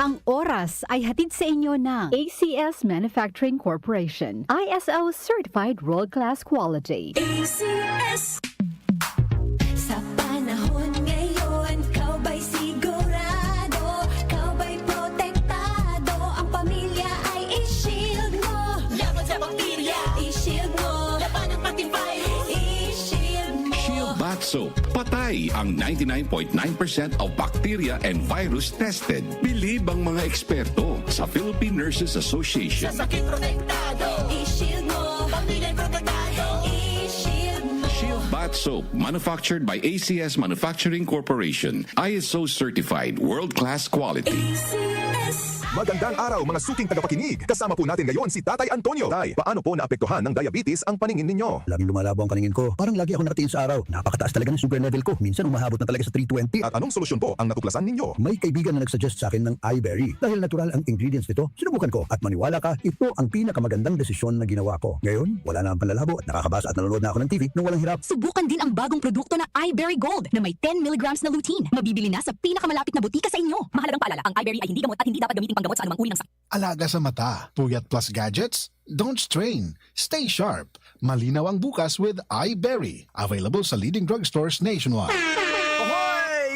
Ang oras ay hatid sa inyo ng ACS Manufacturing Corporation. ISO Certified World-Class Quality. ACS. Sa panahon ngayon, kau ba'y sigurado? Kau ba'y protektado? Ang pamilya ay i-shield mo. Laban sa bakterya, i-shield mo. Laban ng pati virus, i-shield mo. Shield Bath Soap. Patay ang 99.9% of bacteria and virus tested. Bilib ang mga eksperto sa Philippine Nurses Association. Sa sakit protektado, i-shield mo. Pamilya protektado, i-shield mo. Shield Bath Soap, manufactured by ACS Manufacturing Corporation. ISO certified, world-class quality. ACS. Magandang araw mga suking tagapakinig. Kasama po natin ngayon si Tatay Antonio. Tay, paano po naapektuhan ng diabetes ang paningin ninyo? Laging lumalabo ang paningin ko. Parang lagi ako nakatingin sa araw. Napakataas talaga ng sugar level ko. Minsan umahabot na talaga sa 320. At anong solusyon po ang natuklasan ninyo? May kaibigan na nagsuggest sa akin ng iBerry. Dahil natural ang ingredients nito, sinubukan ko. At maniwala ka, ito ang pinakamagandang desisyon na ginawa ko. Ngayon, wala na ang panlalabo at nakakabasa at nanonood na ako ng TV nang walang hirap. Subukan din ang bagong produkto na iBerry Gold na may 10 mg na lutein. Mabibili na sa pinakamalapit na butika sa inyo. Mahalagang paalala, ang iBerry ay hindi gamot at hindi dapat gamitin panggamot sa anumang uri ng sakit. Alaga sa mata, puyat plus gadgets? Don't strain. Stay sharp. Malinaw ang bukas with iBerry. Available sa leading drugstores nationwide. Ahoy!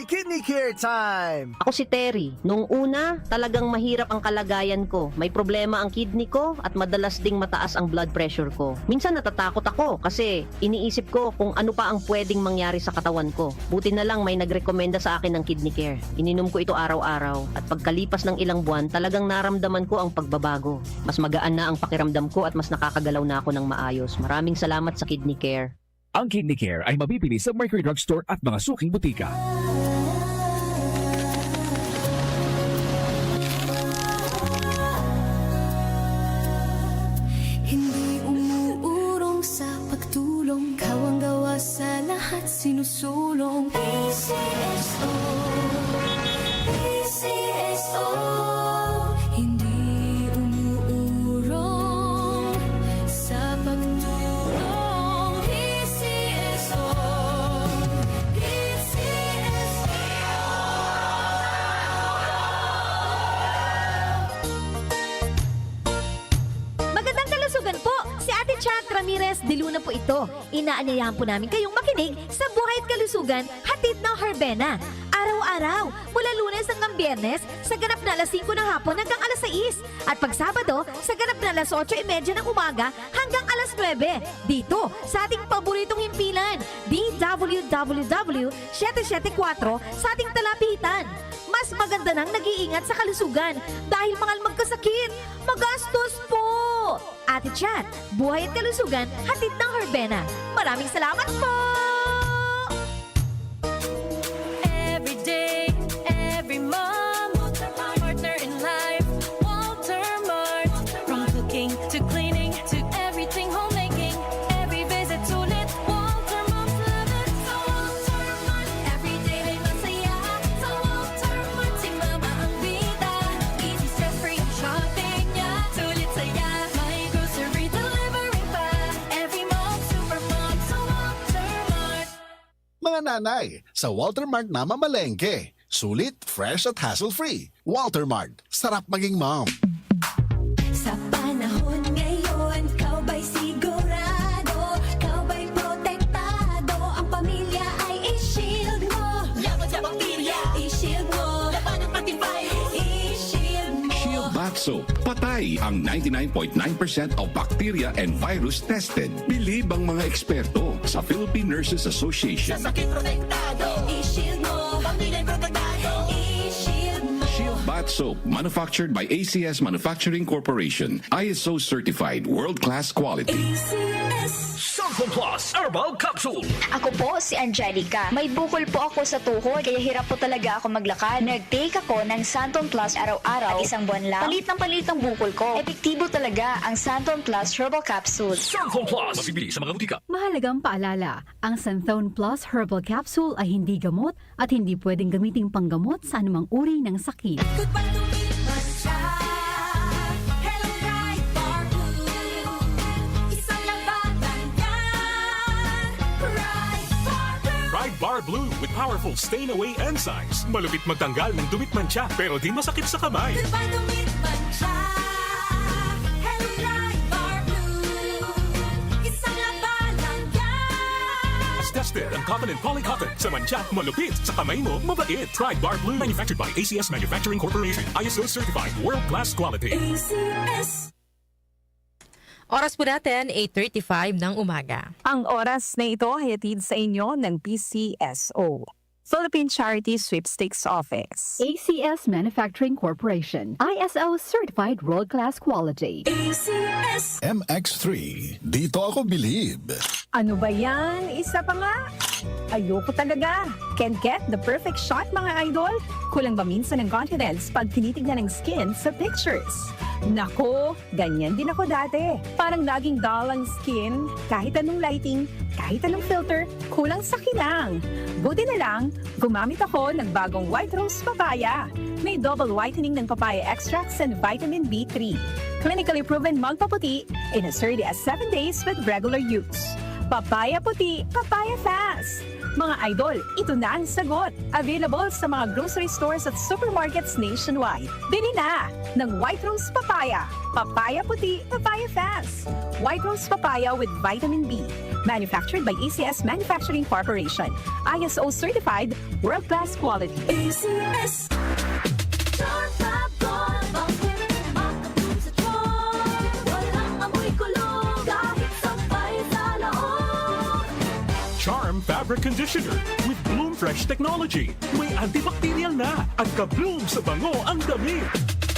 Kidney Care time! Ako si Terry. Nung una, talagang mahirap ang kalagayan ko. May problema ang kidney ko at madalas ding mataas ang blood pressure ko. Minsan natatakot ako kasi iniisip ko kung ano pa ang pwedeng mangyari sa katawan ko. Buti na lang may nagrekomenda sa akin ng Kidney Care. Ininom ko ito araw-araw at pagkalipas ng ilang buwan, talagang naramdaman ko ang pagbabago. Mas magaan na ang pakiramdam ko at mas nakakagalaw na ako ng maayos. Maraming salamat sa Kidney Care. Ang Kidney Care ay mabibili sa Mercury Drugstore at mga suking butika. Hindi umuurong sa pagtulong. Kau ang gawa sa lahat sinusulong. PCSO, PCSO. Hindi umuurong sa pagtulong. PCSO, Magandang kalusugan po! Si Ate Chat Ramirez de Luna po ito. Inaanyayahan po namin kayong makinig sa Buhay at Kalusugan, hatid ng Herbena. Araw-araw, mula Lunes hanggang Biyernes, sa ganap na alas 5 ng hapon hanggang alas 6. At pag Sabado, sa ganap na alas 8:30 ng umaga hanggang alas 9. Dito, sa ating paboritong himpilan, DWWW 774 sa ating talapitan. Mas maganda nang nag-iingat sa kalusugan dahil mangal magkasakit, magastos po! Ate Chat, Buhay at Kalusugan, hatid ng Herbena. Maraming salamat po! every day, every mom, partner in life, Walter Mart. From cooking to cleaning to everything homemaking, every visit sulit, Walter Moms love it. Sa Walter Mart, every day may masaya. Sa Walter Mart, si mama ang bida. Easy stress-free ang shopping niya. Sulit saya, may grocery delivery pa. Every mom, super mom, sa Walter Mart. Mga nanay, sa Walter Mart na mamalengke. Sulit, fresh at hassle-free. Walter Mart, sarap maging mom. Sa panahon ngayon, kau ba'y sigurado? Kau ba'y protektado? Ang pamilya ay i-shield mo. Laban sa bakterya, i-shield mo. Laban ng pati virus, i-shield mo. Shield Bath Soap. Patay ang 99.9% of bacteria and virus tested. Bilib ang mga eksperto sa Philippine Nurses Sa Association. sakit protektado, i-shield mo. Pamilya protektado, i-shield mo. Shield Bath Soap, manufactured by ACS Manufacturing Corporation. ISO certified, world-class quality. ACS. Santon Plus Herbal Capsule. Ako po si Angelica. May bukol po ako sa tuhod kaya hirap po talaga ako maglakad. Nag-take ako ng Santon Plus araw-araw at isang buwan lang. Palit ng bukol ko. Epektibo talaga ang Santon Plus Herbal Capsule. Santon Plus. Mabibili sa mga butika. Mahalagang paalala, ang Santhone Plus Herbal Capsule ay hindi gamot at hindi pwedeng gamiting panggamot sa anumang uri ng sakit. Goodbye to me, Masya. Hello, Bright Bar Blue. Isang labatan yan. Bright Bar Blue. Ride Bar Blue with powerful stain-away enzymes. Malupit magtanggal ng dumit mancha, pero di masakit sa kamay. Goodbye, dumit mancha. Hello, Tide Bar Blue. Isang labanan yan. As tested ang cotton and polycotton. Sa mancha, malupit. Sa kamay mo, mabait. Tide Bar Blue. Manufactured by ACS Manufacturing Corporation. ISO certified. World-class quality. ACS. Oras po natin, 8:35 ng umaga. Ang oras na ito ay hatid sa inyo ng PCSO, Philippine Charity Sweepstakes Office. ACS Manufacturing Corporation, ISO certified world-class quality. ACS. MX3, dito ako believe. Ano ba yan? Isa pa nga? Ayoko talaga. Can't get the perfect shot, mga idol? Kulang ba minsan ng confidence pag tinitignan ng skin sa pictures? Nako, ganyan din ako dati. Parang laging dull ang skin, kahit anong lighting, kahit anong filter, kulang sa kinang. Buti na lang, gumamit ako ng bagong White Rose Papaya. May double whitening ng papaya extracts and vitamin B3. Clinically proven magpaputi in as early as 7 days with regular use. Papaya puti, papaya fast. Mga idol, ito na ang sagot. Available sa mga grocery stores at supermarkets nationwide. Bili na ng White Rose Papaya. Papaya puti, papaya fast. White Rose Papaya with vitamin B. Manufactured by ACS Manufacturing Corporation. ISO certified, world-class quality. ACS. Charm Fab Gold. Bakit makapun sa tiyon? Walang amoy kulong kahit sabay sa loob. Charm Fabric Conditioner with Bloom Fresh Technology. May antibacterial na at ka-bloom sa bango ang damit.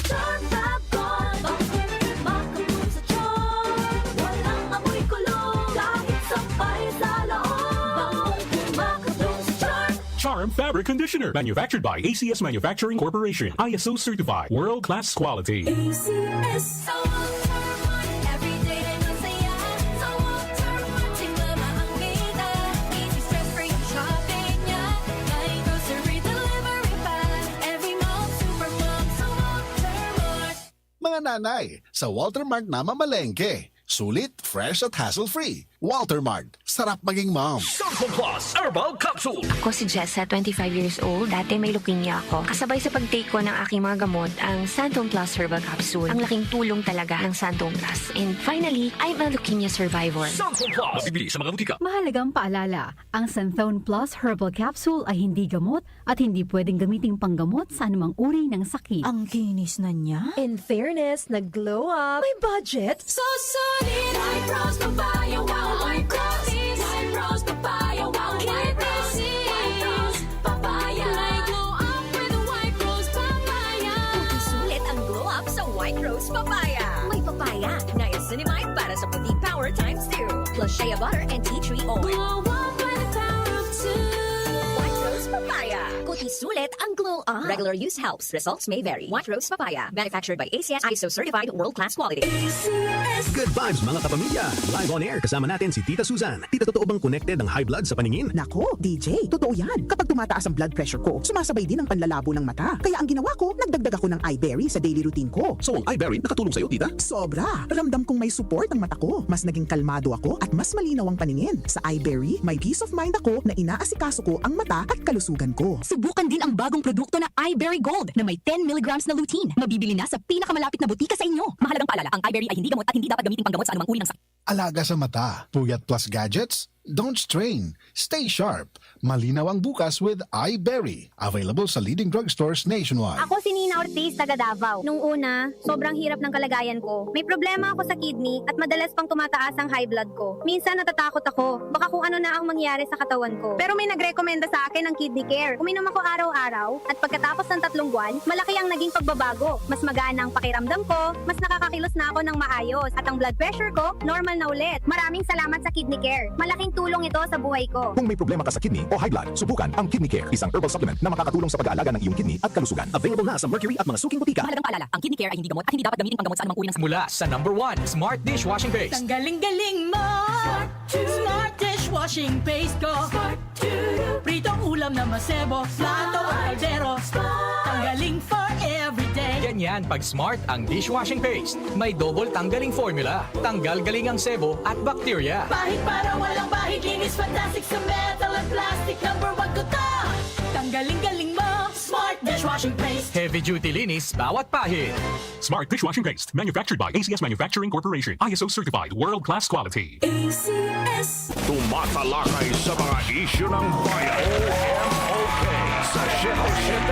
Charm Fab Gold. Bakit makapun sa tiyon? Walang amoy kulong kahit sabay sa loob. Bangong makapun sa Charm. Charm Fabric Conditioner. Manufactured by ACS Manufacturing Corporation. ISO certified. World-class quality. ACS. Sa Walter Mart, everyday ay masaya. Sa Walter Mart, tingnan ang kita. Easy stress-free ang shopping niya. May grocery delivery pa. Every mall, supermall, sa Walter Mart. Mga nanay, sa Walter Mart na mamalengke. Sulit, fresh at hassle-free. Walter Mart, sarap maging mom. Santon Plus Herbal Capsule. Ako si Jessa, 25 years old. Dati may leukemia ako. Kasabay sa pag-take ko ng aking mga gamot, ang Santon Plus Herbal Capsule. Ang laking tulong talaga ng Santon Plus. And finally, I'm a leukemia survivor. Santon Plus. Mabibili sa mga butika. Mahalagang paalala, ang Santhone Plus Herbal Capsule ay hindi gamot at hindi pwedeng gamiting panggamot sa anumang uri ng sakit. Ang kinis na niya. In fairness, nag-glow up. May budget. So solid, White Rose Papaya, wow, White Rose. White Rose Papaya, wow, White Rose. White Rose Papaya. May glow up with the White Rose Papaya. Sulit ang glow up sa White Rose Papaya. May papaya, niacinamide para sa puti power times 2. Plus shea butter and tea tree oil. Glow up with the power of 2. White Rose Papaya. Kuti sulit ang glow up. Regular use helps. Results may vary. White Rose Papaya. Manufactured by ACS ISO certified world-class quality. ACS. Good vibes mga kapamilya! Live on air kasama natin si Tita Susan. Tita, totoo bang connected ang high blood sa paningin? Nako, DJ, totoo yan. Kapag tumataas ang blood pressure ko, sumasabay din ang panlalabo ng mata. Kaya ang ginawa ko, nagdagdag ako ng iBerry sa daily routine ko. So ang iBerry nakatulong sa'yo, Tita? Sobra! Ramdam kong may support ang mata ko. Mas naging kalmado ako at mas malinaw ang paningin. Sa iBerry, may peace of mind ako na inaasikaso ko ang mata at kalusugan ko. Subukan din ang bagong produkto na iBerry Gold na may 10 mg na lutein. Mabibili na sa pinakamalapit na butika sa inyo. Mahalagang paalala, ang iBerry ay hindi gamot at hindi dapat gamitin panggamot sa anumang uri ng sakit. Alaga sa mata, puyat plus gadgets? Don't strain. Stay sharp. Malinaw ang bukas with iBerry. Available sa leading drugstores nationwide. Ako si Nina Ortiz, taga Davao. Nung una, sobrang hirap ng kalagayan ko. May problema ako sa kidney at madalas pang tumataas ang high blood ko. Minsan natatakot ako, baka kung ano na ang mangyari sa katawan ko. Pero may nagrekomenda sa akin ng Kidney Care. Uminom ako araw-araw at pagkatapos ng 3 buwan, malaki ang naging pagbabago. Mas magaan ang pakiramdam ko, mas nakakakilos na ako ng maayos at ang blood pressure ko, normal na ulit. Maraming salamat sa Kidney Care. Malaking tulong ito sa buhay ko. Kung may problema ka sa kidney o high blood, subukan ang Kidney Care, isang herbal supplement na makakatulong sa pag-aalaga ng iyong kidney at kalusugan. Available na sa Mercury at mga suking butika. Mahalagang paalala, ang Kidney Care ay hindi gamot at hindi dapat gamitin panggamot sa anumang uri ng sakit. Mula sa number 1, Smart Dishwashing Paste. Tanggaling-galing mo. Smart dishwashing paste ko. Pritong ulam na masebo. Plato o kaldero. Tanggaling for everyday. Ganyan pag Smart ang dishwashing paste. May double tanggaling formula. Tanggal galing ang sebo at bakterya. Bahid para walang bahid. Linis fantastic sa metal at plastic. Number 1 ko to. Ang galing-galing mo, Smart Dishwashing Paste. Heavy duty linis bawat pahid. Smart dishwashing paste, manufactured by ACS Manufacturing Corporation. ISO certified, world-class quality. ACS. Tumatalakay sa mga isyu ng bayan. OMOK sa 77